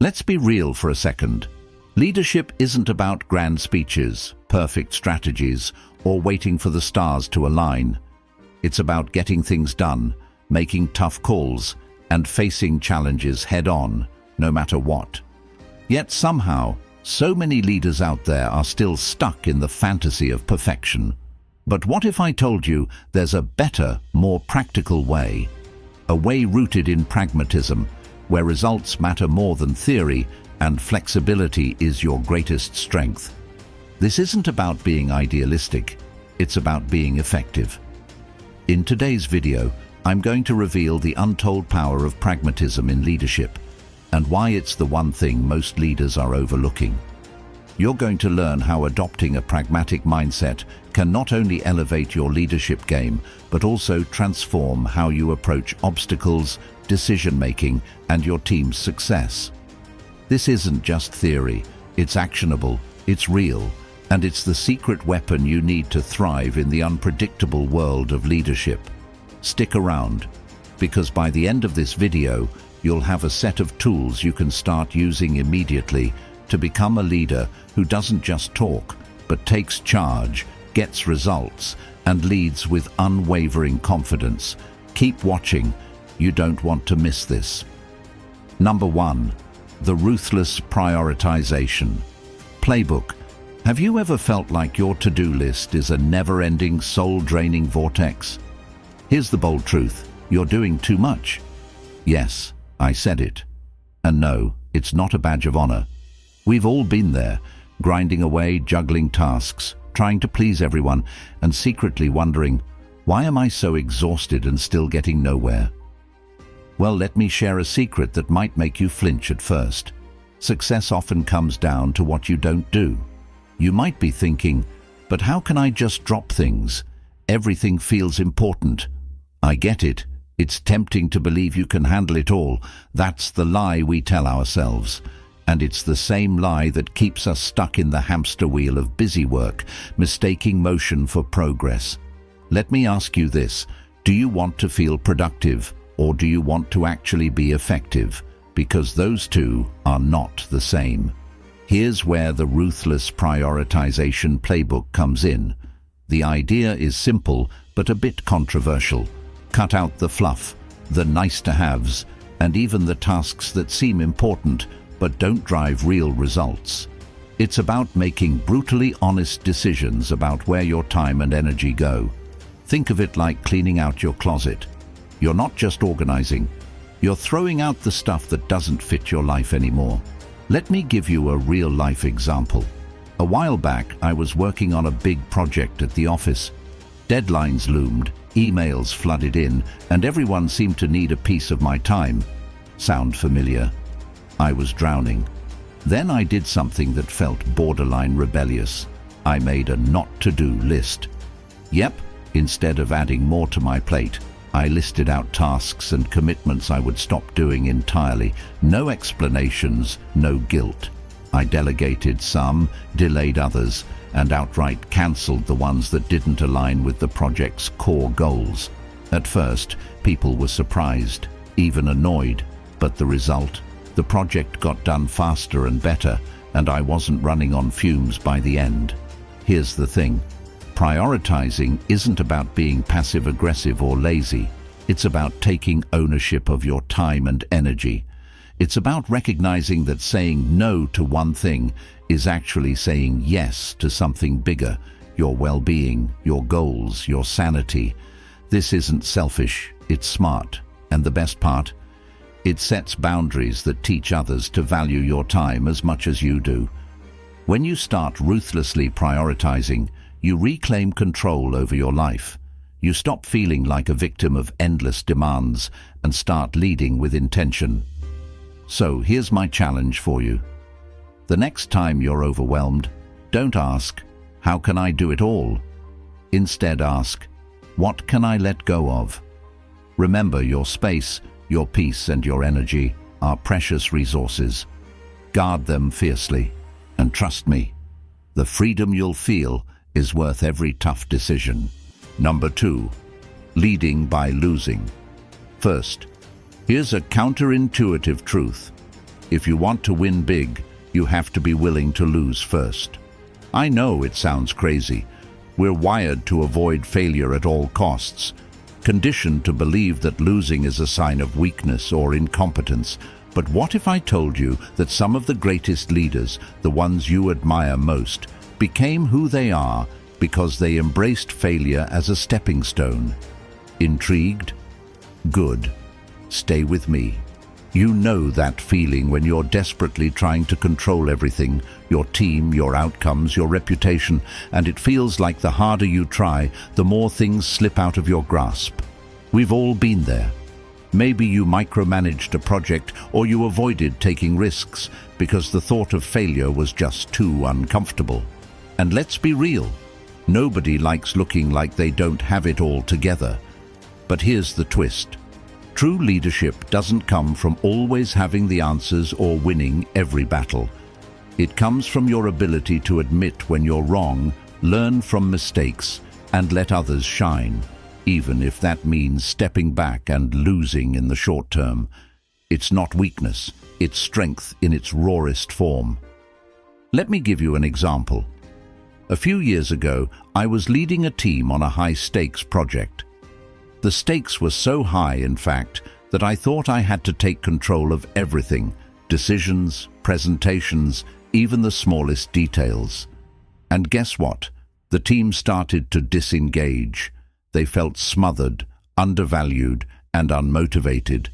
Let's be real for a second. Leadership isn't about grand speeches, perfect strategies, or waiting for the stars to align. It's about getting things done, making tough calls, and facing challenges head-on, no matter what. Yet somehow, so many leaders out there are still stuck in the fantasy of perfection. But what if I told you there's a better, more practical way? A way rooted in pragmatism, where results matter more than theory and flexibility is your greatest strength. This isn't about being idealistic, it's about being effective. In today's video, I'm going to reveal the untold power of pragmatism in leadership and why it's the one thing most leaders are overlooking. You're going to learn how adopting a pragmatic mindset can not only elevate your leadership game, but also transform how you approach obstacles, decision-making, and your team's success. This isn't just theory, it's actionable, it's real, and it's the secret weapon you need to thrive in the unpredictable world of leadership. Stick around, because by the end of this video, you'll have a set of tools you can start using immediately to become a leader who doesn't just talk, but takes charge, gets results, and leads with unwavering confidence. Keep watching, you don't want to miss this. Number 1. The ruthless prioritization. Playbook. Have you ever felt like your to-do list is a never-ending, soul-draining vortex? Here's the bold truth. You're doing too much. Yes, I said it. And no, it's not a badge of honor. We've all been there, grinding away, juggling tasks, trying to please everyone, and secretly wondering, why am I so exhausted and still getting nowhere? Well, let me share a secret that might make you flinch at first. Success often comes down to what you don't do. You might be thinking, but how can I just drop things? Everything feels important. I get it. It's tempting to believe you can handle it all. That's the lie we tell ourselves. And it's the same lie that keeps us stuck in the hamster wheel of busy work, mistaking motion for progress. Let me ask you this. Do you want to feel productive, or do you want to actually be effective? Because those two are not the same. Here's where the ruthless prioritization playbook comes in. The idea is simple, but a bit controversial. Cut out the fluff, the nice-to-haves, and even the tasks that seem important, but don't drive real results. It's about making brutally honest decisions about where your time and energy go. Think of it like cleaning out your closet. You're not just organizing, you're throwing out the stuff that doesn't fit your life anymore. Let me give you a real-life example. A while back, I was working on a big project at the office. Deadlines loomed, emails flooded in, and everyone seemed to need a piece of my time. Sound familiar? I was drowning. Then I did something that felt borderline rebellious. I made a not-to-do list. Yep, instead of adding more to my plate, I listed out tasks and commitments I would stop doing entirely. No explanations, no guilt. I delegated some, delayed others, and outright cancelled the ones that didn't align with the project's core goals. At first, people were surprised, even annoyed, but the result? The project got done faster and better, and I wasn't running on fumes by the end. Here's the thing. Prioritizing isn't about being passive-aggressive or lazy. It's about taking ownership of your time and energy. It's about recognizing that saying no to one thing is actually saying yes to something bigger, your well-being, your goals, your sanity. This isn't selfish, it's smart. And the best part? It sets boundaries that teach others to value your time as much as you do. When you start ruthlessly prioritizing, you reclaim control over your life. You stop feeling like a victim of endless demands and start leading with intention. So here's my challenge for you. The next time you're overwhelmed, don't ask, how can I do it all? Instead ask, what can I let go of? Remember, your space, your peace and your energy are precious resources. Guard them fiercely, and trust me, the freedom you'll feel is worth every tough decision. Number 2, leading by losing. First, here's a counterintuitive truth. If you want to win big, you have to be willing to lose first. I know it sounds crazy. We're wired to avoid failure at all costs, conditioned to believe that losing is a sign of weakness or incompetence. But what if I told you that some of the greatest leaders, the ones you admire most, became who they are because they embraced failure as a stepping stone? Intrigued? Good. Stay with me. You know that feeling when you're desperately trying to control everything, your team, your outcomes, your reputation, and it feels like the harder you try, the more things slip out of your grasp. We've all been there. Maybe you micromanaged a project or you avoided taking risks because the thought of failure was just too uncomfortable. And let's be real, nobody likes looking like they don't have it all together. But here's the twist. True leadership doesn't come from always having the answers or winning every battle. It comes from your ability to admit when you're wrong, learn from mistakes, and let others shine, even if that means stepping back and losing in the short term. It's not weakness, it's strength in its rawest form. Let me give you an example. A few years ago, I was leading a team on a high-stakes project. The stakes were so high, in fact, that I thought I had to take control of everything, decisions, presentations, even the smallest details. And guess what? The team started to disengage. They felt smothered, undervalued, and unmotivated.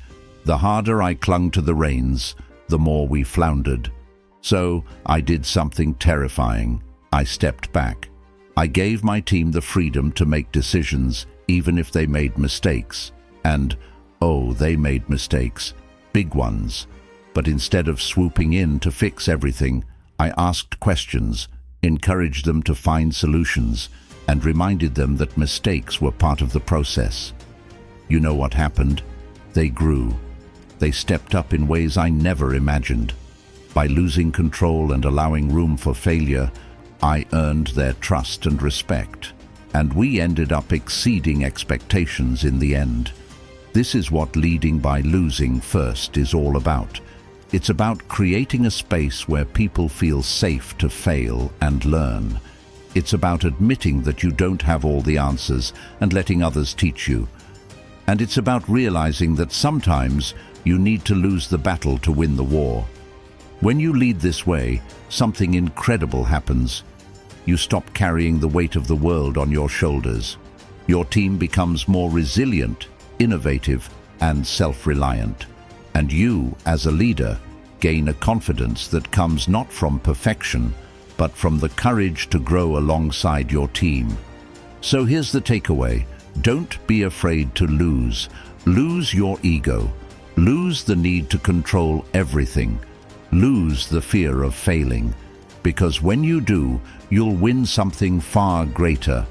The harder I clung to the reins, the more we floundered. So I did something terrifying. I stepped back. I gave my team the freedom to make decisions, even if they made mistakes. And, oh, they made mistakes, big ones. But instead of swooping in to fix everything, I asked questions, encouraged them to find solutions, and reminded them that mistakes were part of the process. You know what happened? They grew. They stepped up in ways I never imagined. By losing control and allowing room for failure, I earned their trust and respect. And we ended up exceeding expectations in the end. This is what leading by losing first is all about. It's about creating a space where people feel safe to fail and learn. It's about admitting that you don't have all the answers and letting others teach you. And it's about realizing that sometimes you need to lose the battle to win the war. When you lead this way, something incredible happens. You stop carrying the weight of the world on your shoulders. Your team becomes more resilient, innovative, and self-reliant. And you, as a leader, gain a confidence that comes not from perfection, but from the courage to grow alongside your team. So here's the takeaway. Don't be afraid to lose. Lose your ego. Lose the need to control everything. Lose the fear of failing. Because when you do, you'll win something far greater: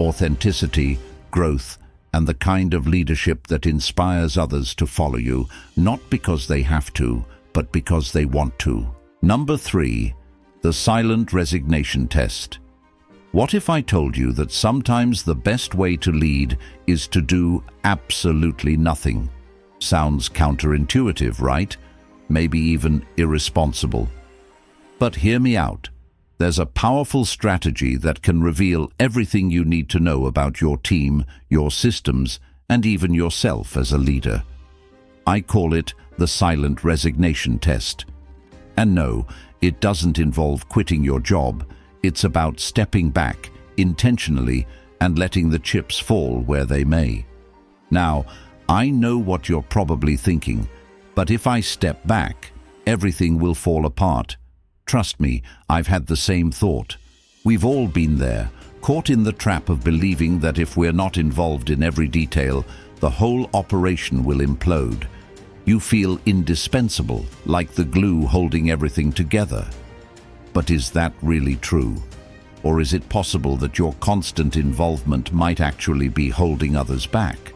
authenticity, growth, and the kind of leadership that inspires others to follow you, not because they have to, but because they want to. Number 3, the silent resignation test. What if I told you that sometimes the best way to lead is to do absolutely nothing? Sounds counterintuitive, right? Maybe even irresponsible. But hear me out. There's a powerful strategy that can reveal everything you need to know about your team, your systems, and even yourself as a leader. I call it the silent resignation test. And no, it doesn't involve quitting your job. It's about stepping back intentionally and letting the chips fall where they may. Now, I know what you're probably thinking, but if I step back, everything will fall apart. Trust me, I've had the same thought. We've all been there, caught in the trap of believing that if we're not involved in every detail, the whole operation will implode. You feel indispensable, like the glue holding everything together. But is that really true? Or is it possible that your constant involvement might actually be holding others back?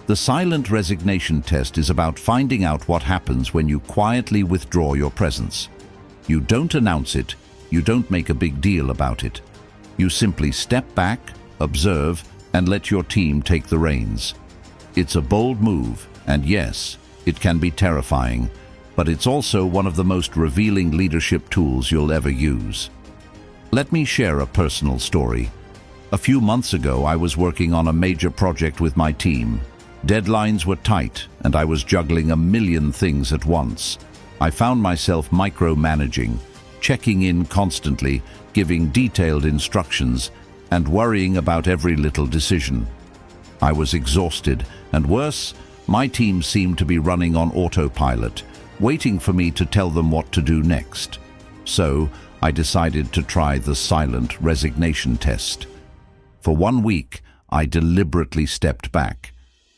The silent resignation test is about finding out what happens when you quietly withdraw your presence. You don't announce it, you don't make a big deal about it. You simply step back, observe, and let your team take the reins. It's a bold move, and yes, it can be terrifying, but it's also one of the most revealing leadership tools you'll ever use. Let me share a personal story. A few months ago, I was working on a major project with my team. Deadlines were tight, and I was juggling a million things at once. I found myself micromanaging, checking in constantly, giving detailed instructions, and worrying about every little decision. I was exhausted, and worse, my team seemed to be running on autopilot, waiting for me to tell them what to do next. So, I decided to try the silent resignation test. For 1 week, I deliberately stepped back.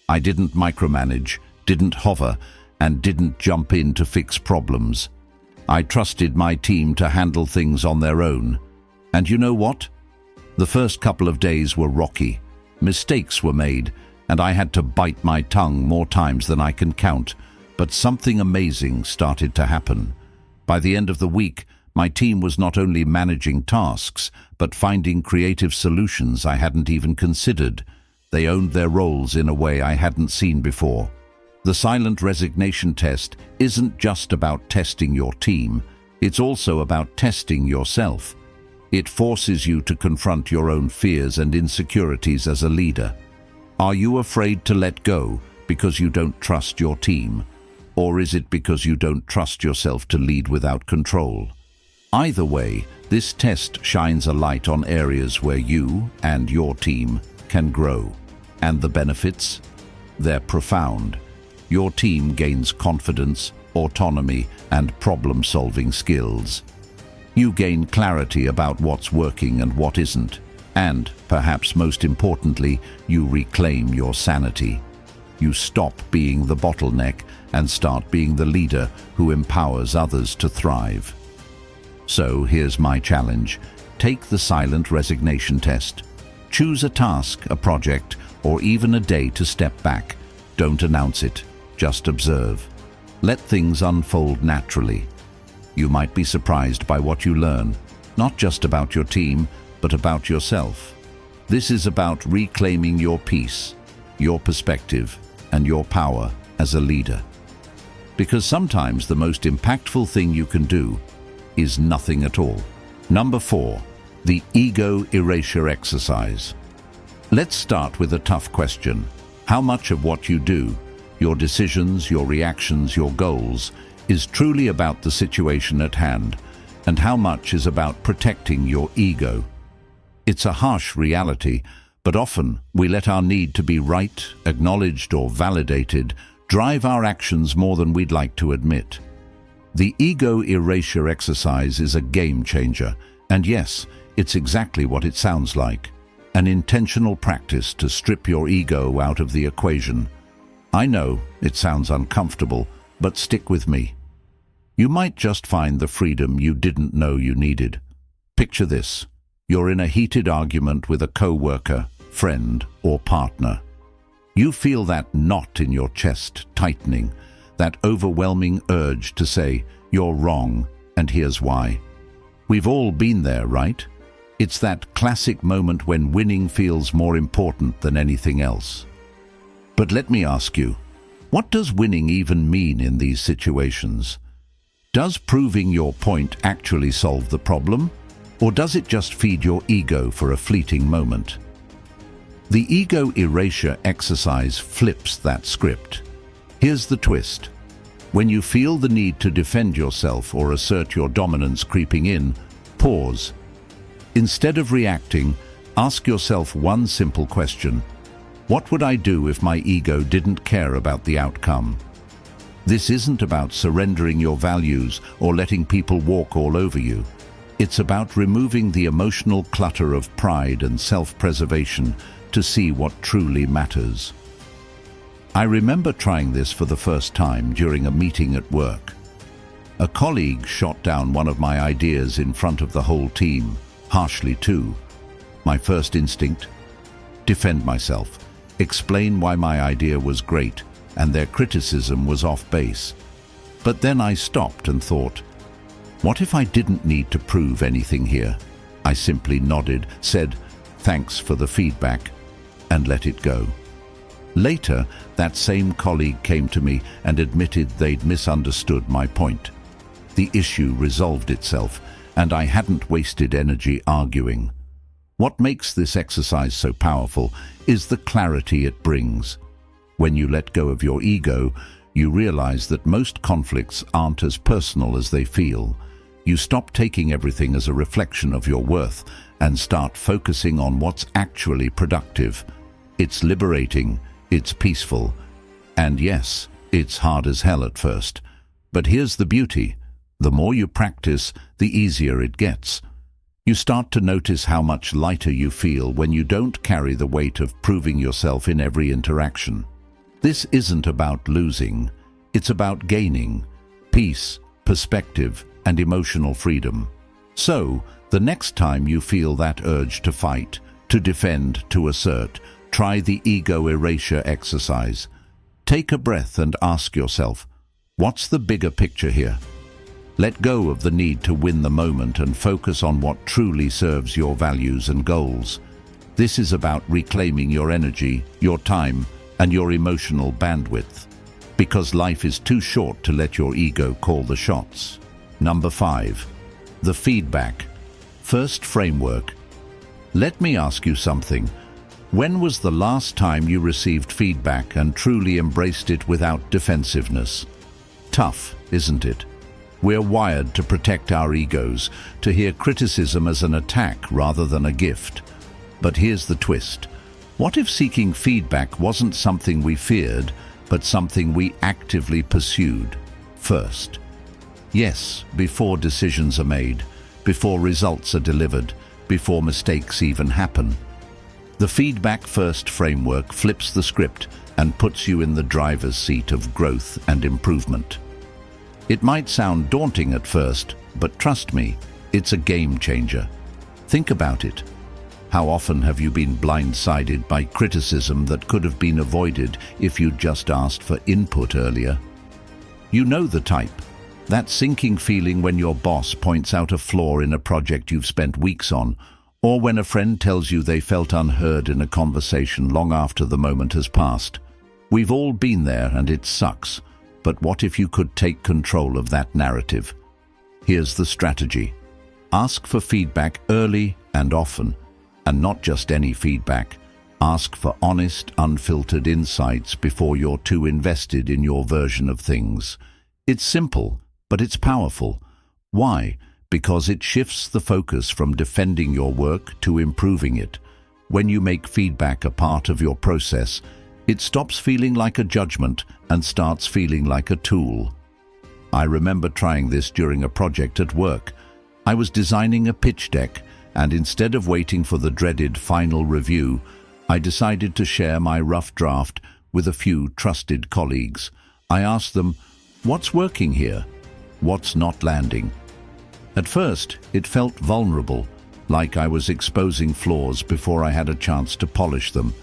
I didn't micromanage, didn't hover, and didn't jump in to fix problems. I trusted my team to handle things on their own. And you know what? The first couple of days were rocky. Mistakes were made, and I had to bite my tongue more times than I can count. But something amazing started to happen. By the end of the week, my team was not only managing tasks, but finding creative solutions I hadn't even considered. They owned their roles in a way I hadn't seen before. The silent resignation test isn't just about testing your team, it's also about testing yourself. It forces you to confront your own fears and insecurities as a leader. Are you afraid to let go because you don't trust your team? Or is it because you don't trust yourself to lead without control? Either way, this test shines a light on areas where you and your team can grow. And the benefits? They're profound. Your team gains confidence, autonomy, and problem-solving skills. You gain clarity about what's working and what isn't. And, perhaps most importantly, you reclaim your sanity. You stop being the bottleneck and start being the leader who empowers others to thrive. So here's my challenge. Take the silent resignation test. Choose a task, a project, or even a day to step back. Don't announce it, just observe. Let things unfold naturally. You might be surprised by what you learn, not just about your team, but about yourself. This is about reclaiming your peace, your perspective, and your power as a leader. Because sometimes the most impactful thing you can do is nothing at all. Number 4, the ego erasure exercise. Let's start with a tough question. How much of what you do, your decisions, your reactions, your goals, is truly about the situation at hand, and how much is about protecting your ego? It's a harsh reality, but often we let our need to be right, acknowledged, or validated drive our actions more than we'd like to admit. The ego erasure exercise is a game changer, and yes, it's exactly what it sounds like. An intentional practice to strip your ego out of the equation. I know it sounds uncomfortable, but stick with me. You might just find the freedom you didn't know you needed. Picture this. You're in a heated argument with a co-worker, friend, or partner. You feel that knot in your chest tightening, that overwhelming urge to say, "You're wrong, and here's why." We've all been there, right? It's that classic moment when winning feels more important than anything else. But let me ask you, what does winning even mean in these situations? Does proving your point actually solve the problem? Or does it just feed your ego for a fleeting moment? The ego erasure exercise flips that script. Here's the twist. When you feel the need to defend yourself or assert your dominance creeping in, pause. Instead of reacting, ask yourself one simple question. What would I do if my ego didn't care about the outcome? This isn't about surrendering your values or letting people walk all over you. It's about removing the emotional clutter of pride and self-preservation to see what truly matters. I remember trying this for the first time during a meeting at work. A colleague shot down one of my ideas in front of the whole team, harshly too. My first instinct? Defend myself, explain why my idea was great and their criticism was off base. But then I stopped and thought, what if I didn't need to prove anything here? I simply nodded, said, "Thanks for the feedback," and let it go. Later, that same colleague came to me and admitted they'd misunderstood my point. The issue resolved itself, and I hadn't wasted energy arguing. What makes this exercise so powerful is the clarity it brings. When you let go of your ego, you realize that most conflicts aren't as personal as they feel. You stop taking everything as a reflection of your worth and start focusing on what's actually productive. It's liberating, it's peaceful, and yes, it's hard as hell at first. But here's the beauty. The more you practice, the easier it gets. You start to notice how much lighter you feel when you don't carry the weight of proving yourself in every interaction. This isn't about losing, it's about gaining peace, perspective, and emotional freedom. So, the next time you feel that urge to fight, to defend, to assert, try the ego erasure exercise. Take a breath and ask yourself, what's the bigger picture here? Let go of the need to win the moment and focus on what truly serves your values and goals. This is about reclaiming your energy, your time, and your emotional bandwidth, because life is too short to let your ego call the shots. Number 5. The feedback. First framework. Let me ask you something. When was the last time you received feedback and truly embraced it without defensiveness? Tough, isn't it? We're wired to protect our egos, to hear criticism as an attack rather than a gift. But here's the twist. What if seeking feedback wasn't something we feared, but something we actively pursued first? Yes, before decisions are made, before results are delivered, before mistakes even happen. The feedback first framework flips the script and puts you in the driver's seat of growth and improvement. It might sound daunting at first, but trust me, it's a game changer. Think about it. How often have you been blindsided by criticism that could have been avoided if you'd just asked for input earlier? You know the type. That sinking feeling when your boss points out a flaw in a project you've spent weeks on, or when a friend tells you they felt unheard in a conversation long after the moment has passed. We've all been there and it sucks. But what if you could take control of that narrative? Here's the strategy. Ask for feedback early and often, and not just any feedback. Ask for honest, unfiltered insights before you're too invested in your version of things. It's simple, but it's powerful. Why? Because it shifts the focus from defending your work to improving it. When you make feedback a part of your process, it stops feeling like a judgment and starts feeling like a tool. I remember trying this during a project at work. I was designing a pitch deck, and instead of waiting for the dreaded final review, I decided to share my rough draft with a few trusted colleagues. I asked them, what's working here? What's not landing? At first, it felt vulnerable, like I was exposing flaws before I had a chance to polish them.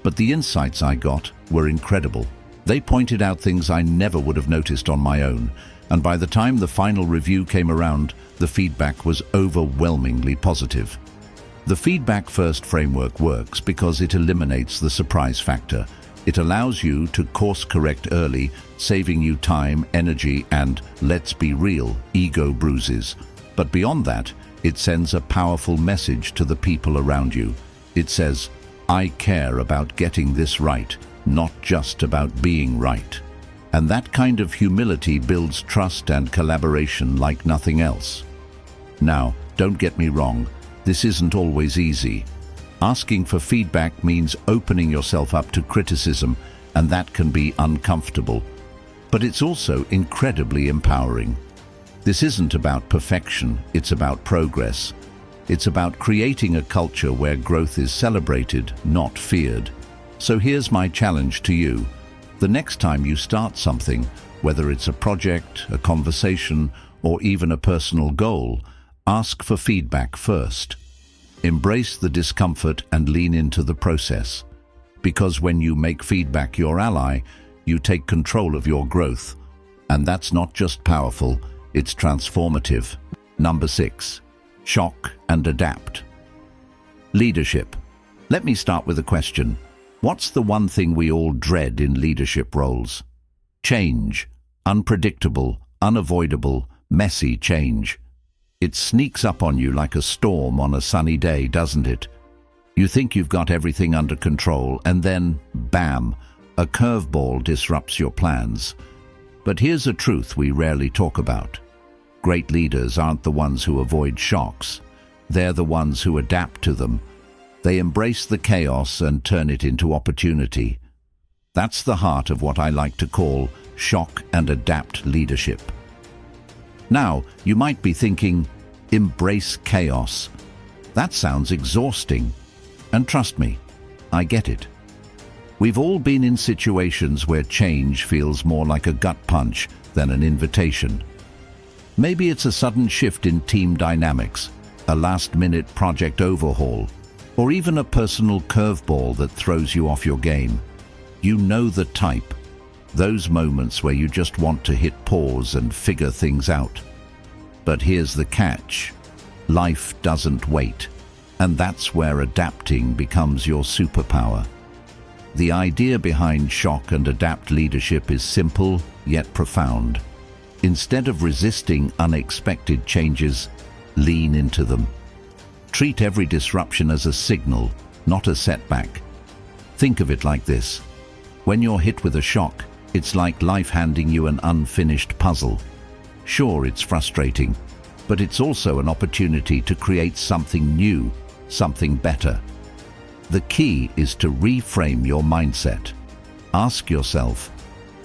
But the insights I got were incredible. They pointed out things I never would have noticed on my own, and by the time the final review came around, the feedback was overwhelmingly positive. The feedback first framework works because it eliminates the surprise factor. It allows you to course correct early, saving you time, energy, and, let's be real, ego bruises. But beyond that, it sends a powerful message to the people around you. It says, I care about getting this right, not just about being right. And that kind of humility builds trust and collaboration like nothing else. Now, don't get me wrong, this isn't always easy. Asking for feedback means opening yourself up to criticism, and that can be uncomfortable. But it's also incredibly empowering. This isn't about perfection, it's about progress. It's about creating a culture where growth is celebrated, not feared. So here's my challenge to you. The next time you start something, whether it's a project, a conversation, or even a personal goal, ask for feedback first. Embrace the discomfort and lean into the process. Because when you make feedback your ally, you take control of your growth. And that's not just powerful, it's transformative. Number 6. Shock and adapt. Leadership. Let me start with a question. What's the one thing we all dread in leadership roles? Change. Unpredictable, unavoidable, messy change. It sneaks up on you like a storm on a sunny day, doesn't it? You think you've got everything under control, and then, bam, a curveball disrupts your plans. But here's a truth we rarely talk about. Great leaders aren't the ones who avoid shocks. They're the ones who adapt to them. They embrace the chaos and turn it into opportunity. That's the heart of what I like to call shock and adapt leadership. Now, you might be thinking, embrace chaos. That sounds exhausting. And trust me, I get it. We've all been in situations where change feels more like a gut punch than an invitation. Maybe it's a sudden shift in team dynamics, a last-minute project overhaul, or even a personal curveball that throws you off your game. You know the type. Those moments where you just want to hit pause and figure things out. But here's the catch. Life doesn't wait. And that's where adapting becomes your superpower. The idea behind shock and adapt leadership is simple yet profound. Instead of resisting unexpected changes, lean into them. Treat every disruption as a signal, not a setback. Think of it like this. When you're hit with a shock, it's like life handing you an unfinished puzzle. Sure, it's frustrating, but it's also an opportunity to create something new, something better. The key is to reframe your mindset. Ask yourself,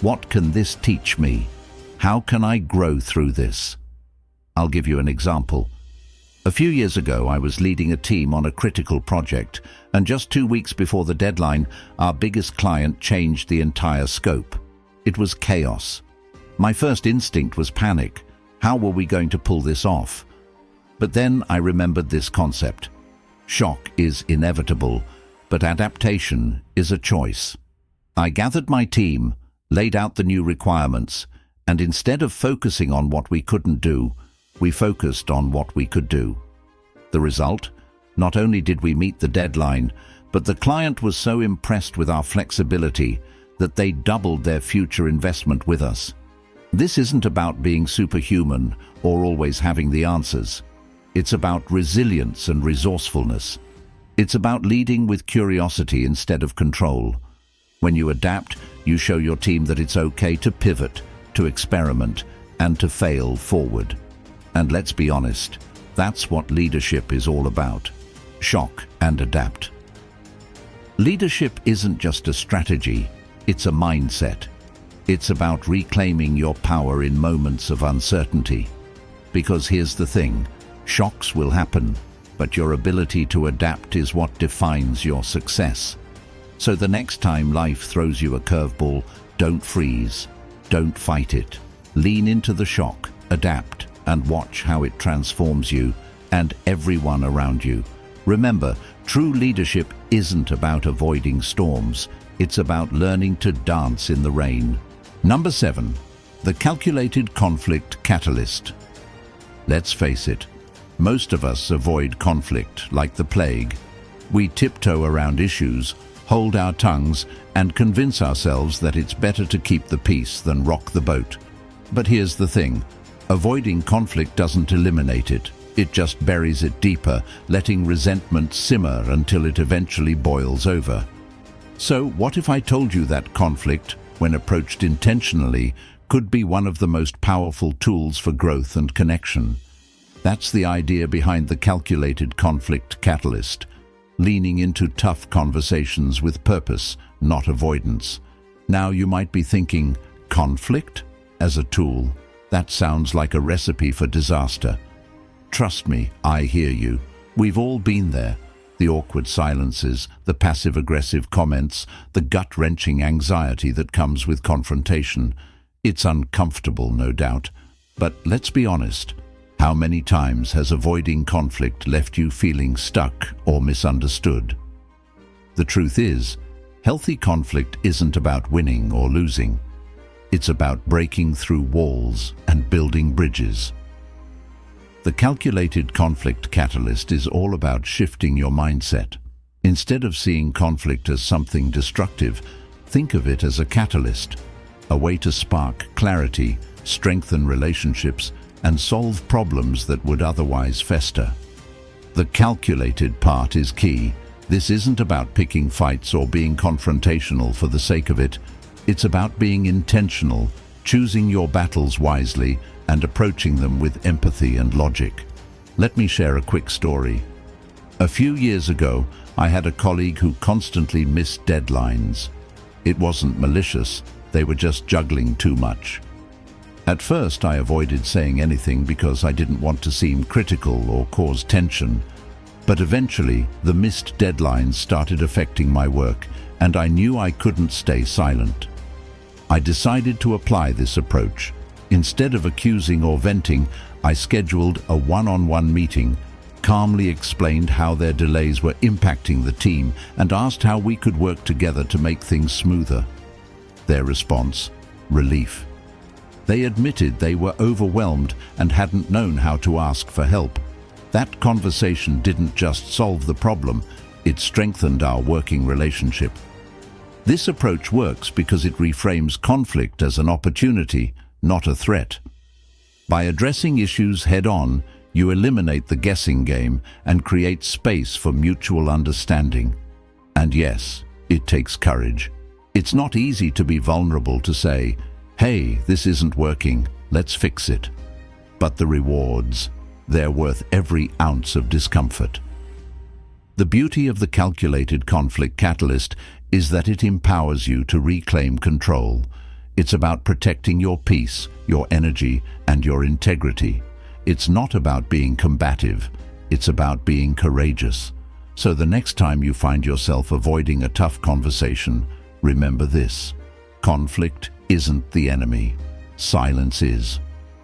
what can this teach me? How can I grow through this? I'll give you an example. A few years ago, I was leading a team on a critical project, and just 2 weeks before the deadline, our biggest client changed the entire scope. It was chaos. My first instinct was panic. How were we going to pull this off? But then I remembered this concept. Shock is inevitable, but adaptation is a choice. I gathered my team, laid out the new requirements, and instead of focusing on what we couldn't do, we focused on what we could do. The result? Not only did we meet the deadline, but the client was so impressed with our flexibility that they doubled their future investment with us. This isn't about being superhuman or always having the answers. It's about resilience and resourcefulness. It's about leading with curiosity instead of control. When you adapt, you show your team that it's okay to pivot, to experiment, and to fail forward. And let's be honest, that's what leadership is all about. Shock and adapt. Leadership isn't just a strategy, it's a mindset. It's about reclaiming your power in moments of uncertainty. Because here's the thing, shocks will happen, but your ability to adapt is what defines your success. So the next time life throws you a curveball, don't freeze, don't fight it. Lean into the shock, adapt, and watch how it transforms you and everyone around you. Remember, true leadership isn't about avoiding storms, it's about learning to dance in the rain. Number 7, the calculated conflict catalyst. Let's face it, most of us avoid conflict like the plague. We tiptoe around issues, hold our tongues, and convince ourselves that it's better to keep the peace than rock the boat. But here's the thing, avoiding conflict doesn't eliminate it. It just buries it deeper, letting resentment simmer until it eventually boils over. So what if I told you that conflict, when approached intentionally, could be one of the most powerful tools for growth and connection? That's the idea behind the calculated conflict catalyst, leaning into tough conversations with purpose, not avoidance. Now you might be thinking, conflict as a tool? That sounds like a recipe for disaster. Trust me, I hear you. We've all been there. The awkward silences, the passive-aggressive comments, the gut-wrenching anxiety that comes with confrontation. It's uncomfortable, no doubt. But let's be honest. How many times has avoiding conflict left you feeling stuck or misunderstood? The truth is, healthy conflict isn't about winning or losing. It's about breaking through walls and building bridges. The calculated conflict catalyst is all about shifting your mindset. Instead of seeing conflict as something destructive, think of it as a catalyst, a way to spark clarity, strengthen relationships, and solve problems that would otherwise fester. The calculated part is key. This isn't about picking fights or being confrontational for the sake of it. It's about being intentional, choosing your battles wisely, and approaching them with empathy and logic. Let me share a quick story. A few years ago, I had a colleague who constantly missed deadlines. It wasn't malicious, they were just juggling too much. At first, I avoided saying anything because I didn't want to seem critical or cause tension. But eventually, the missed deadlines started affecting my work, and I knew I couldn't stay silent. I decided to apply this approach. Instead of accusing or venting, I scheduled a one-on-one meeting, calmly explained how their delays were impacting the team, and asked how we could work together to make things smoother. Their response? Relief. They admitted they were overwhelmed and hadn't known how to ask for help. That conversation didn't just solve the problem, it strengthened our working relationship. This approach works because it reframes conflict as an opportunity, not a threat. By addressing issues head-on, you eliminate the guessing game and create space for mutual understanding. And yes, it takes courage. It's not easy to be vulnerable to say, "Hey, this isn't working, let's fix it." But the rewards, they're worth every ounce of discomfort. The beauty of the calculated conflict catalyst is that it empowers you to reclaim control. It's about protecting your peace, your energy, and your integrity. It's not about being combative, it's about being courageous. So the next time you find yourself avoiding a tough conversation, remember this: conflict isn't the enemy, silence is.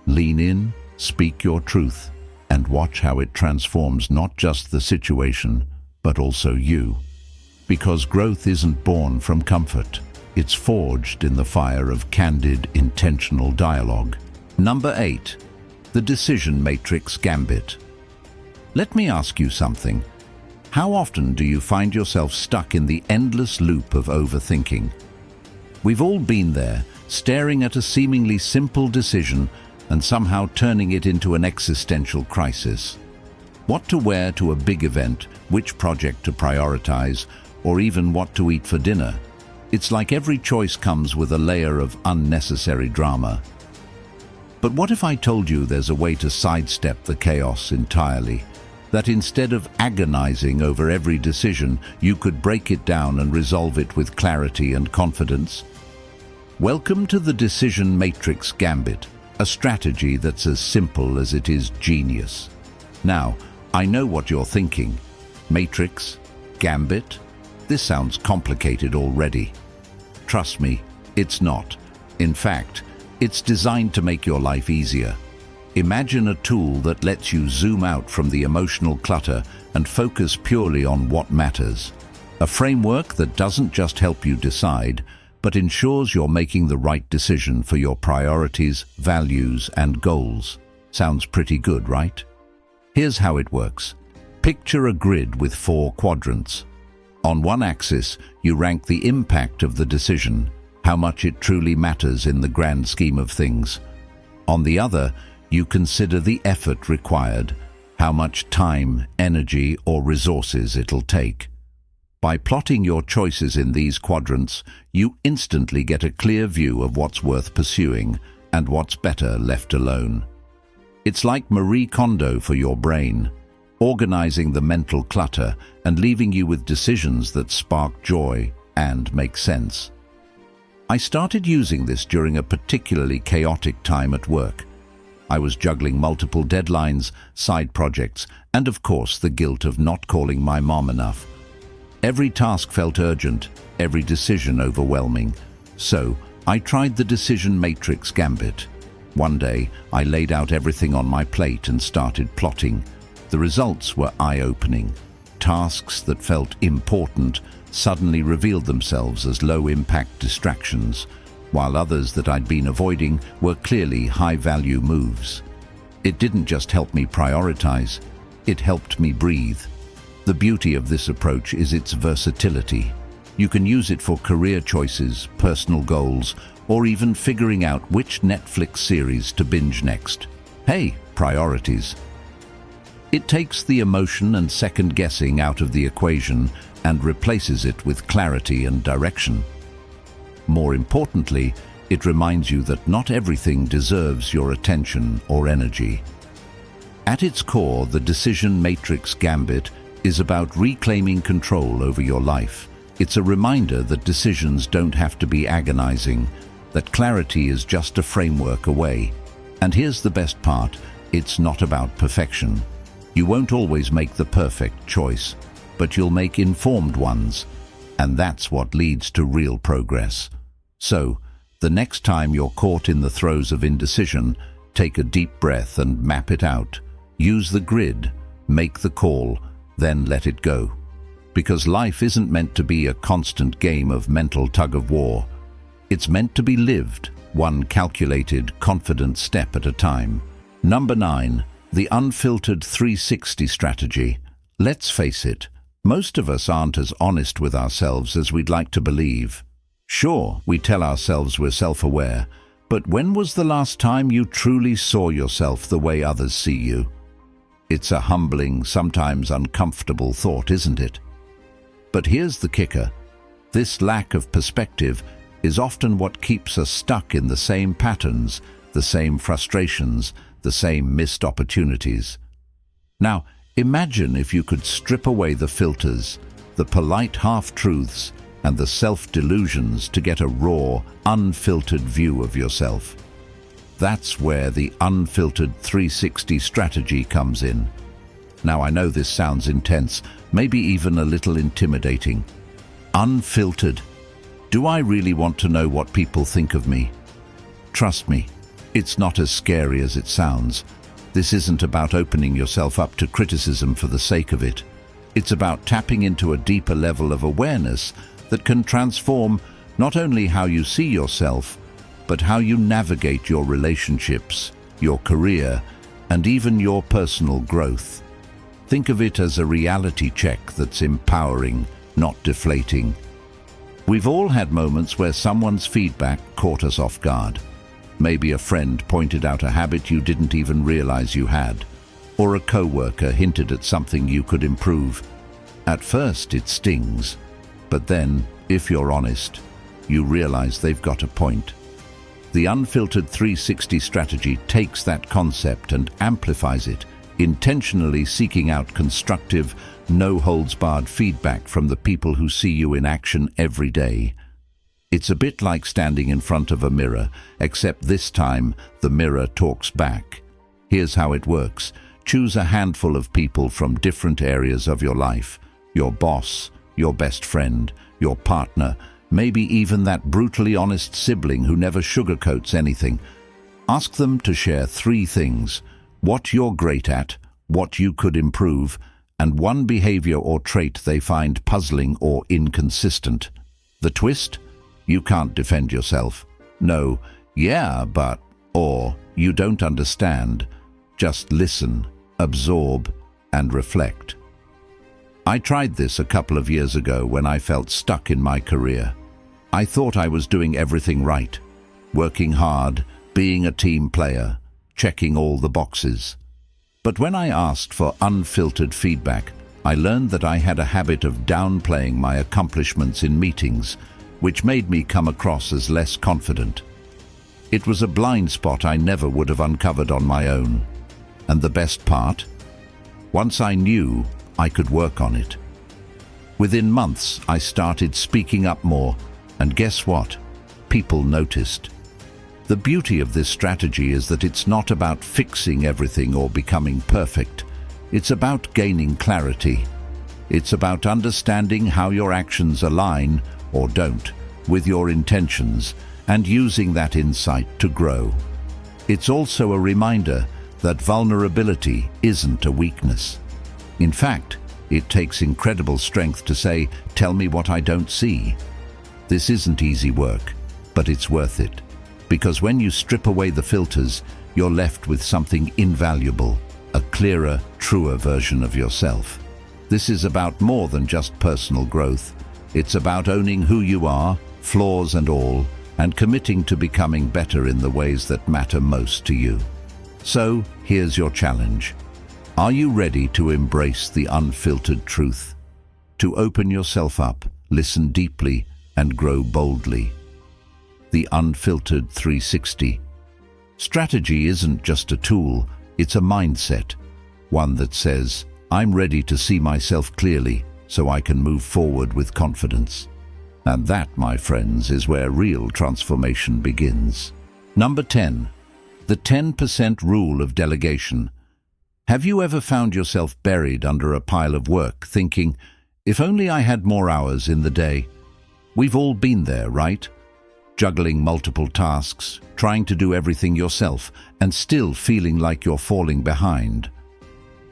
Lean in, speak your truth, and watch how it transforms not just the situation, but also you. Because growth isn't born from comfort, it's forged in the fire of candid, intentional dialogue. Number 8. The Decision Matrix Gambit. Let me ask you something. How often do you find yourself stuck in the endless loop of overthinking? We've all been there, staring at a seemingly simple decision and somehow turning it into an existential crisis. What to wear to a big event, which project to prioritize, or even what to eat for dinner. It's like every choice comes with a layer of unnecessary drama. But what if I told you there's a way to sidestep the chaos entirely? That instead of agonizing over every decision, you could break it down and resolve it with clarity and confidence? Welcome to the Decision Matrix Gambit, a strategy that's as simple as it is genius. Now, I know what you're thinking. Matrix? Gambit? This sounds complicated already. Trust me, it's not. In fact, it's designed to make your life easier. Imagine a tool that lets you zoom out from the emotional clutter and focus purely on what matters. A framework that doesn't just help you decide, but ensures you're making the right decision for your priorities, values, and goals. Sounds pretty good, right? Here's how it works. Picture a grid with 4 quadrants. On one axis, you rank the impact of the decision, how much it truly matters in the grand scheme of things. On the other, you consider the effort required, how much time, energy, or resources it'll take. By plotting your choices in these quadrants, you instantly get a clear view of what's worth pursuing and what's better left alone. It's like Marie Kondo for your brain, organizing the mental clutter and leaving you with decisions that spark joy and make sense. I started using this during a particularly chaotic time at work. I was juggling multiple deadlines, side projects, and of course the guilt of not calling my mom enough. Every task felt urgent, every decision overwhelming. So I tried the Decision Matrix Gambit. One day, I laid out everything on my plate and started plotting. The results were eye-opening. Tasks that felt important suddenly revealed themselves as low-impact distractions, while others that I'd been avoiding were clearly high-value moves. It didn't just help me prioritize, it helped me breathe. The beauty of this approach is its versatility. You can use it for career choices, personal goals, or even figuring out which Netflix series to binge next. Hey, priorities. It takes the emotion and second guessing out of the equation and replaces it with clarity and direction. More importantly, it reminds you that not everything deserves your attention or energy. At its core, the decision matrix gambit is about reclaiming control over your life. It's a reminder that decisions don't have to be agonizing, that clarity is just a framework away. And here's the best part, it's not about perfection. You won't always make the perfect choice, but you'll make informed ones, and that's what leads to real progress. So, the next time you're caught in the throes of indecision, take a deep breath and map it out. Use the grid, make the call, then let it go. Because life isn't meant to be a constant game of mental tug-of-war. It's meant to be lived, one calculated, confident step at a time. Number 9. The unfiltered 360 strategy. Let's face it, most of us aren't as honest with ourselves as we'd like to believe. Sure, we tell ourselves we're self-aware, but when was the last time you truly saw yourself the way others see you? It's a humbling, sometimes uncomfortable thought, isn't it? But here's the kicker. This lack of perspective is often what keeps us stuck in the same patterns, the same frustrations, the same missed opportunities. Now, imagine if you could strip away the filters, the polite half-truths, and the self-delusions to get a raw, unfiltered view of yourself. That's where the unfiltered 360 strategy comes in. Now, I know this sounds intense, maybe even a little intimidating. Unfiltered. Do I really want to know what people think of me? Trust me, it's not as scary as it sounds. This isn't about opening yourself up to criticism for the sake of it. It's about tapping into a deeper level of awareness that can transform not only how you see yourself, but how you navigate your relationships, your career, and even your personal growth. Think of it as a reality check that's empowering, not deflating. We've all had moments where someone's feedback caught us off guard. Maybe a friend pointed out a habit you didn't even realize you had, or a coworker hinted at something you could improve. At first, it stings, but then, if you're honest, you realize they've got a point. The unfiltered 360 strategy takes that concept and amplifies it, intentionally seeking out constructive, no-holds-barred feedback from the people who see you in action every day. It's a bit like standing in front of a mirror, except this time the mirror talks back. Here's how it works. Choose a handful of people from different areas of your life. Your boss, your best friend, your partner, maybe even that brutally honest sibling who never sugarcoats anything. Ask them to share 3 things: what you're great at, what you could improve, and one behavior or trait they find puzzling or inconsistent. The twist? You can't defend yourself. No, yeah, but, or, you don't understand. Just listen, absorb, and reflect. I tried this a couple of years ago when I felt stuck in my career. I thought I was doing everything right, working hard, being a team player, checking all the boxes. But when I asked for unfiltered feedback, I learned that I had a habit of downplaying my accomplishments in meetings, which made me come across as less confident. It was a blind spot I never would have uncovered on my own. And the best part? Once I knew, I could work on it. Within months, I started speaking up more, and guess what? People noticed. The beauty of this strategy is that it's not about fixing everything or becoming perfect. It's about gaining clarity. It's about understanding how your actions align, or don't, with your intentions, and using that insight to grow. It's also a reminder that vulnerability isn't a weakness. In fact, it takes incredible strength to say, "Tell me what I don't see." This isn't easy work, but it's worth it. Because when you strip away the filters, you're left with something invaluable, a clearer, truer version of yourself. This is about more than just personal growth. It's about owning who you are, flaws and all, and committing to becoming better in the ways that matter most to you. So, here's your challenge. Are you ready to embrace the unfiltered truth? To open yourself up, listen deeply, and grow boldly? The Unfiltered 360. Strategy isn't just a tool, it's a mindset. One that says, I'm ready to see myself clearly so I can move forward with confidence. And that, my friends, is where real transformation begins. Number 10. The 10% rule of delegation. Have you ever found yourself buried under a pile of work, thinking, if only I had more hours in the day? We've all been there, right? Juggling multiple tasks, trying to do everything yourself, and still feeling like you're falling behind.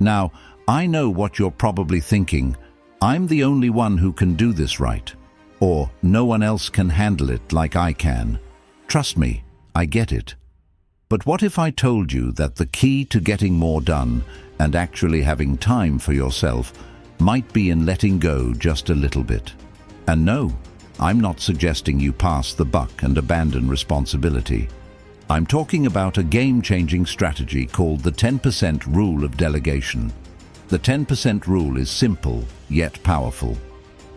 Now, I know what you're probably thinking. I'm the only one who can do this right. Or no one else can handle it like I can. Trust me, I get it. But what if I told you that the key to getting more done and actually having time for yourself might be in letting go just a little bit? And no, I'm not suggesting you pass the buck and abandon responsibility. I'm talking about a game-changing strategy called the 10% rule of delegation. The 10% rule is simple, yet powerful.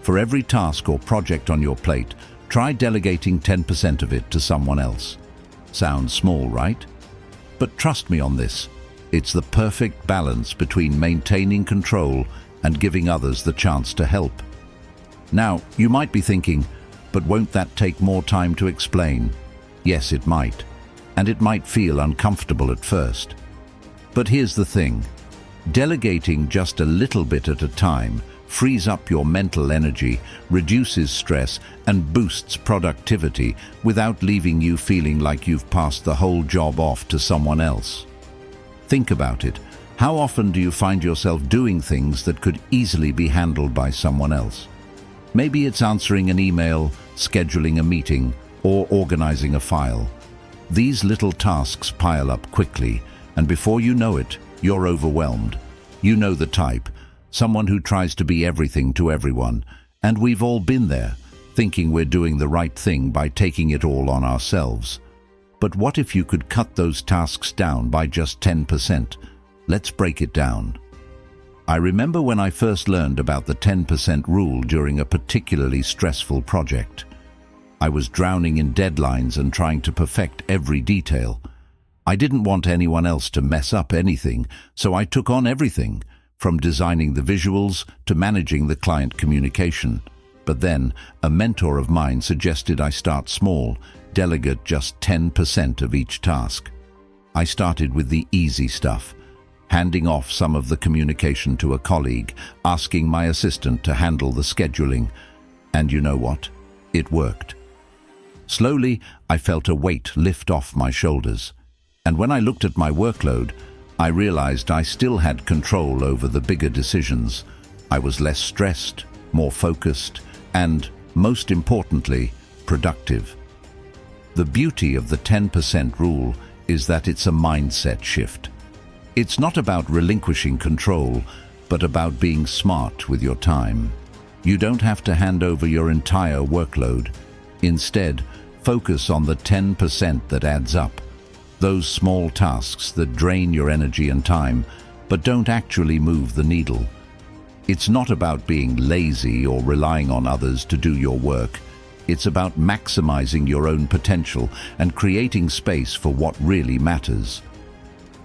For every task or project on your plate, try delegating 10% of it to someone else. Sounds small, right? But trust me on this, it's the perfect balance between maintaining control and giving others the chance to help. Now, you might be thinking, but won't that take more time to explain? Yes, it might. And it might feel uncomfortable at first. But here's the thing. Delegating just a little bit at a time frees up your mental energy, reduces stress, and boosts productivity without leaving you feeling like you've passed the whole job off to someone else. Think about it. How often do you find yourself doing things that could easily be handled by someone else? Maybe it's answering an email, scheduling a meeting, or organizing a file. These little tasks pile up quickly, and before you know it, you're overwhelmed. You know the type. Someone who tries to be everything to everyone. And we've all been there, thinking we're doing the right thing by taking it all on ourselves. But what if you could cut those tasks down by just 10%? Let's break it down. I remember when I first learned about the 10% rule during a particularly stressful project. I was drowning in deadlines and trying to perfect every detail. I didn't want anyone else to mess up anything, so I took on everything, from designing the visuals to managing the client communication. But then, a mentor of mine suggested I start small, delegate just 10% of each task. I started with the easy stuff, handing off some of the communication to a colleague, asking my assistant to handle the scheduling. And you know what? It worked. Slowly, I felt a weight lift off my shoulders. And when I looked at my workload, I realized I still had control over the bigger decisions. I was less stressed, more focused, and, most importantly, productive. The beauty of the 10% rule is that it's a mindset shift. It's not about relinquishing control, but about being smart with your time. You don't have to hand over your entire workload. Instead, focus on the 10% that adds up. Those small tasks that drain your energy and time, but don't actually move the needle. It's not about being lazy or relying on others to do your work. It's about maximizing your own potential and creating space for what really matters.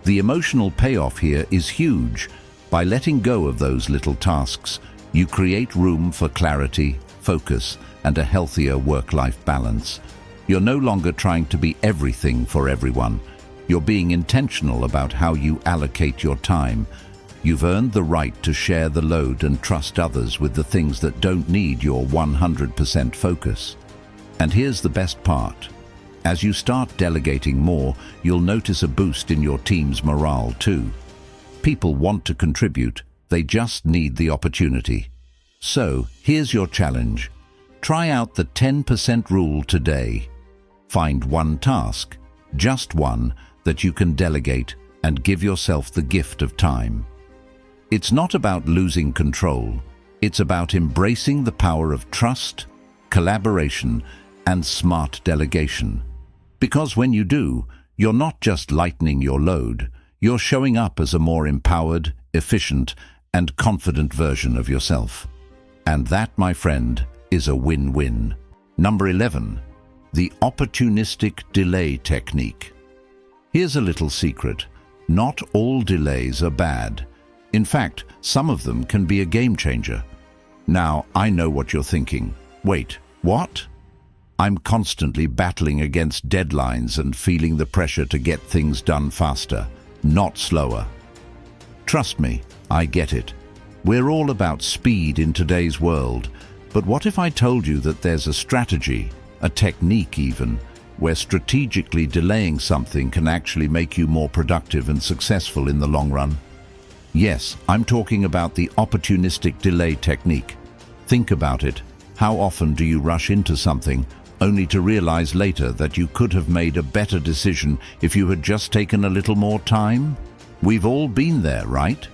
The emotional payoff here is huge. By letting go of those little tasks, you create room for clarity, focus, and a healthier work-life balance. You're no longer trying to be everything for everyone. You're being intentional about how you allocate your time. You've earned the right to share the load and trust others with the things that don't need your 100% focus. And here's the best part. As you start delegating more, you'll notice a boost in your team's morale too. People want to contribute, they just need the opportunity. So, here's your challenge. Try out the 10% rule today. Find one task, just one, that you can delegate and give yourself the gift of time. It's not about losing control. It's about embracing the power of trust, collaboration, and smart delegation. Because when you do, you're not just lightening your load, you're showing up as a more empowered, efficient, and confident version of yourself. And that, my friend, is a win-win. Number 11. The opportunistic delay technique. Here's a little secret. Not all delays are bad. In fact, some of them can be a game changer. Now, I know what you're thinking. Wait, what? I'm constantly battling against deadlines and feeling the pressure to get things done faster, not slower. Trust me, I get it. We're all about speed in today's world, but what if I told you that there's a strategy, a technique even, where strategically delaying something can actually make you more productive and successful in the long run? Yes, I'm talking about the opportunistic delay technique. Think about it. How often do you rush into something only to realize later that you could have made a better decision if you had just taken a little more time? We've all been there, right?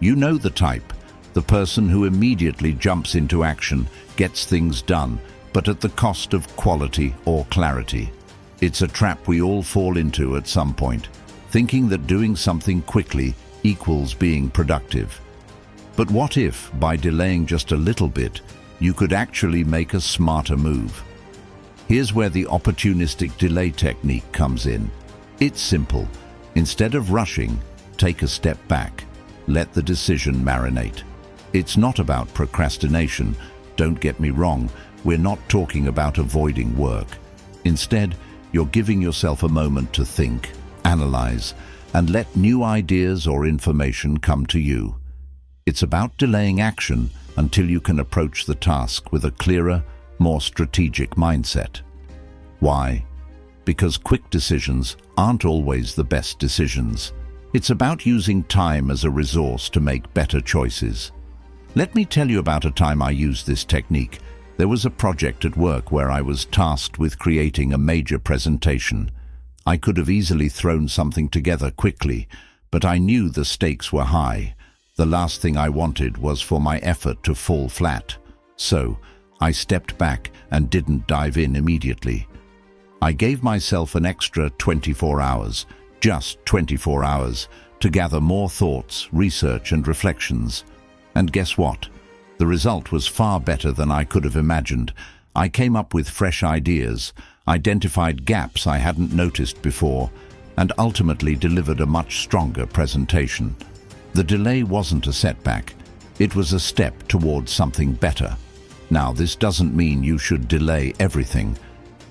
You know the type. The person who immediately jumps into action, gets things done, but at the cost of quality or clarity. It's a trap we all fall into at some point, thinking that doing something quickly equals being productive. But what if, by delaying just a little bit, you could actually make a smarter move? Here's where the opportunistic delay technique comes in. It's simple. Instead of rushing, take a step back. Let the decision marinate. It's not about procrastination. Don't get me wrong, we're not talking about avoiding work. Instead, you're giving yourself a moment to think, analyze, and let new ideas or information come to you. It's about delaying action until you can approach the task with a clearer, more strategic mindset. Why? Because quick decisions aren't always the best decisions. It's about using time as a resource to make better choices. Let me tell you about a time I used this technique. There was a project at work where I was tasked with creating a major presentation. I could have easily thrown something together quickly, but I knew the stakes were high. The last thing I wanted was for my effort to fall flat. So, I stepped back and didn't dive in immediately. I gave myself an extra 24 hours, just 24 hours, to gather more thoughts, research and reflections. And guess what? The result was far better than I could have imagined. I came up with fresh ideas, identified gaps I hadn't noticed before, and ultimately delivered a much stronger presentation. The delay wasn't a setback. It was a step towards something better. Now, this doesn't mean you should delay everything.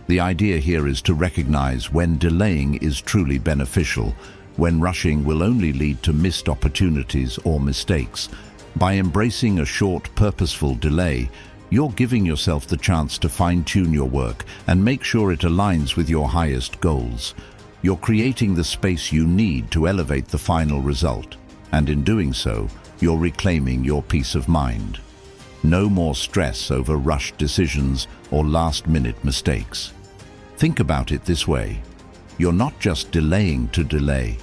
The idea here is to recognize when delaying is truly beneficial, when rushing will only lead to missed opportunities or mistakes. By embracing a short, purposeful delay, you're giving yourself the chance to fine-tune your work and make sure it aligns with your highest goals. You're creating the space you need to elevate the final result, and in doing so, you're reclaiming your peace of mind. No more stress over rushed decisions or last-minute mistakes. Think about it this way. You're not just delaying to delay.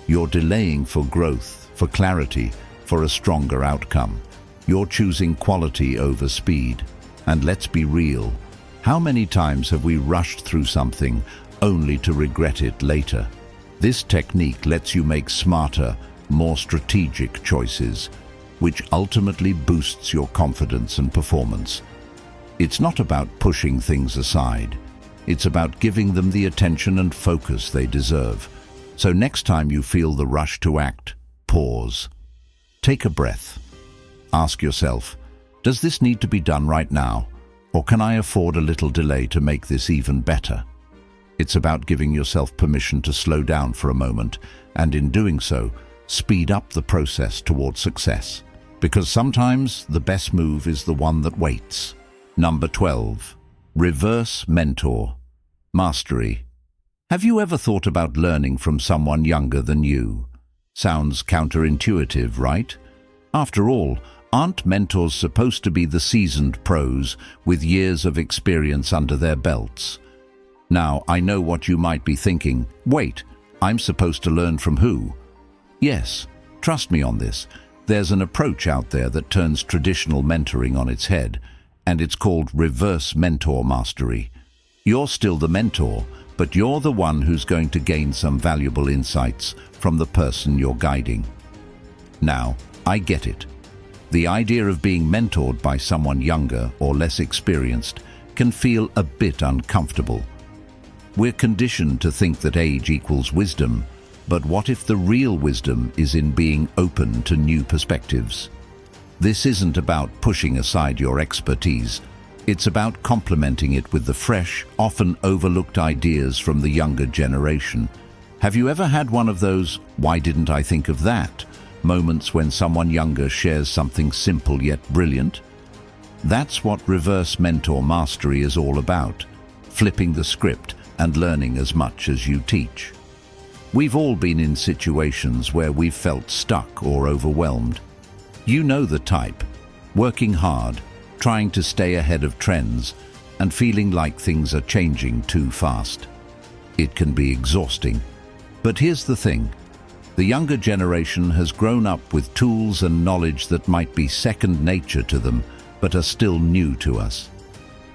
You're delaying for growth, for clarity, for a stronger outcome. You're choosing quality over speed. And let's be real. How many times have we rushed through something only to regret it later? This technique lets you make smarter, more strategic choices, which ultimately boosts your confidence and performance. It's not about pushing things aside. It's about giving them the attention and focus they deserve. So next time you feel the rush to act, pause. Take a breath. Ask yourself, does this need to be done right now? Or can I afford a little delay to make this even better? It's about giving yourself permission to slow down for a moment, and in doing so, speed up the process towards success. Because sometimes the best move is the one that waits. Number 12. Reverse mentor. Mastery. Have you ever thought about learning from someone younger than you? Sounds counterintuitive, right? After all, aren't mentors supposed to be the seasoned pros with years of experience under their belts? Now, I know what you might be thinking. Wait, I'm supposed to learn from who? Yes, trust me on this. There's an approach out there that turns traditional mentoring on its head, and it's called reverse mentor mastery. You're still the mentor, but you're the one who's going to gain some valuable insights from the person you're guiding. Now, I get it. The idea of being mentored by someone younger or less experienced can feel a bit uncomfortable. We're conditioned to think that age equals wisdom, but what if the real wisdom is in being open to new perspectives? This isn't about pushing aside your expertise. It's about complementing it with the fresh, often overlooked ideas from the younger generation. Have you ever had one of those "why didn't I think of that" moments when someone younger shares something simple yet brilliant? That's what reverse mentor mastery is all about, flipping the script and learning as much as you teach. We've all been in situations where we've felt stuck or overwhelmed. You know the type, working hard, trying to stay ahead of trends, and feeling like things are changing too fast. It can be exhausting. But here's the thing. The younger generation has grown up with tools and knowledge that might be second nature to them, but are still new to us.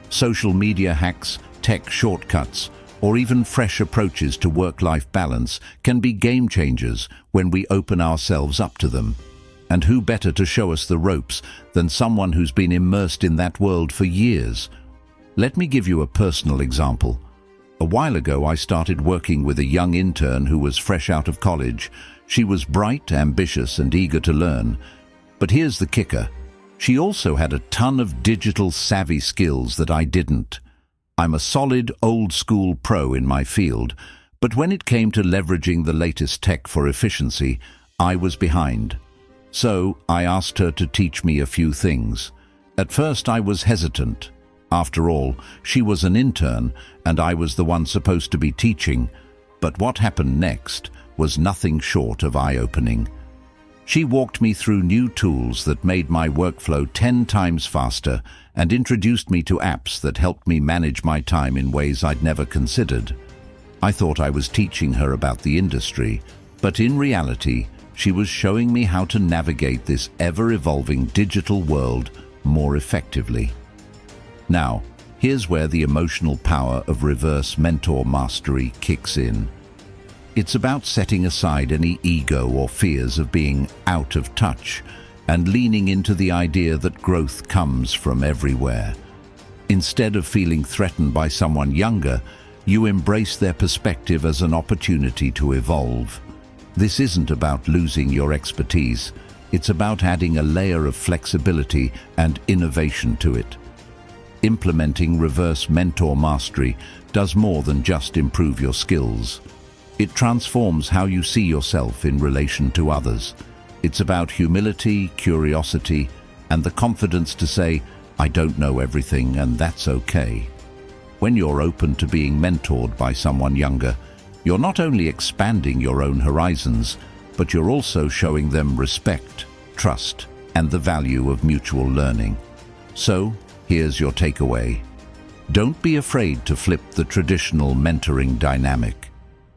Social media hacks, tech shortcuts, or even fresh approaches to work-life balance can be game changers when we open ourselves up to them. And who better to show us the ropes than someone who's been immersed in that world for years? Let me give you a personal example. A while ago, I started working with a young intern who was fresh out of college. She was bright, ambitious, and eager to learn. But here's the kicker. She also had a ton of digital savvy skills that I didn't. I'm a solid, old-school pro in my field, but when it came to leveraging the latest tech for efficiency, I was behind. So I asked her to teach me a few things. At first, I was hesitant. After all, she was an intern, and I was the one supposed to be teaching. But what happened next was nothing short of eye-opening. She walked me through new tools that made my workflow 10 times faster and introduced me to apps that helped me manage my time in ways I'd never considered. I thought I was teaching her about the industry, but in reality, she was showing me how to navigate this ever-evolving digital world more effectively. Now, here's where the emotional power of reverse mentor mastery kicks in. It's about setting aside any ego or fears of being out of touch and leaning into the idea that growth comes from everywhere. Instead of feeling threatened by someone younger, you embrace their perspective as an opportunity to evolve. This isn't about losing your expertise. It's about adding a layer of flexibility and innovation to it. Implementing reverse mentor mastery does more than just improve your skills. It transforms how you see yourself in relation to others. It's about humility, curiosity, and the confidence to say, "I don't know everything, and that's okay." When you're open to being mentored by someone younger, you're not only expanding your own horizons, but you're also showing them respect, trust, and the value of mutual learning. So, here's your takeaway. Don't be afraid to flip the traditional mentoring dynamic.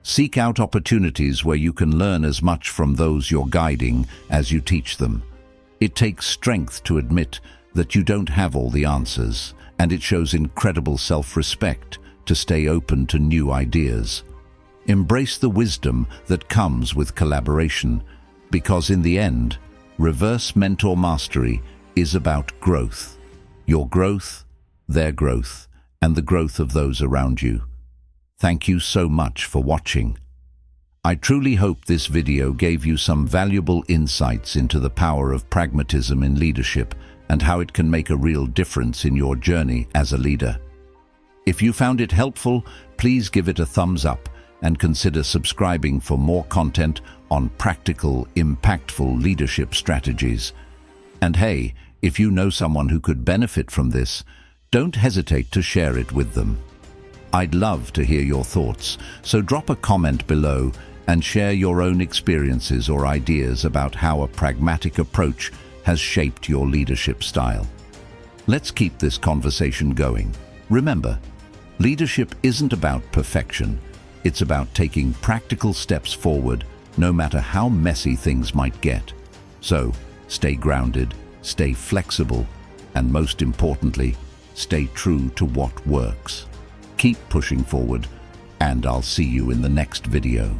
Seek out opportunities where you can learn as much from those you're guiding as you teach them. It takes strength to admit that you don't have all the answers, and it shows incredible self-respect to stay open to new ideas. Embrace the wisdom that comes with collaboration, because in the end, reverse mentor mastery is about growth. Your growth, their growth, and the growth of those around you. Thank you so much for watching. I truly hope this video gave you some valuable insights into the power of pragmatism in leadership and how it can make a real difference in your journey as a leader. If you found it helpful, please give it a thumbs up and consider subscribing for more content on practical, impactful leadership strategies. And hey, if you know someone who could benefit from this, don't hesitate to share it with them. I'd love to hear your thoughts, so drop a comment below and share your own experiences or ideas about how a pragmatic approach has shaped your leadership style. Let's keep this conversation going. Remember, leadership isn't about perfection. It's about taking practical steps forward, no matter how messy things might get. So, stay grounded, stay flexible, and most importantly, stay true to what works. Keep pushing forward, and I'll see you in the next video.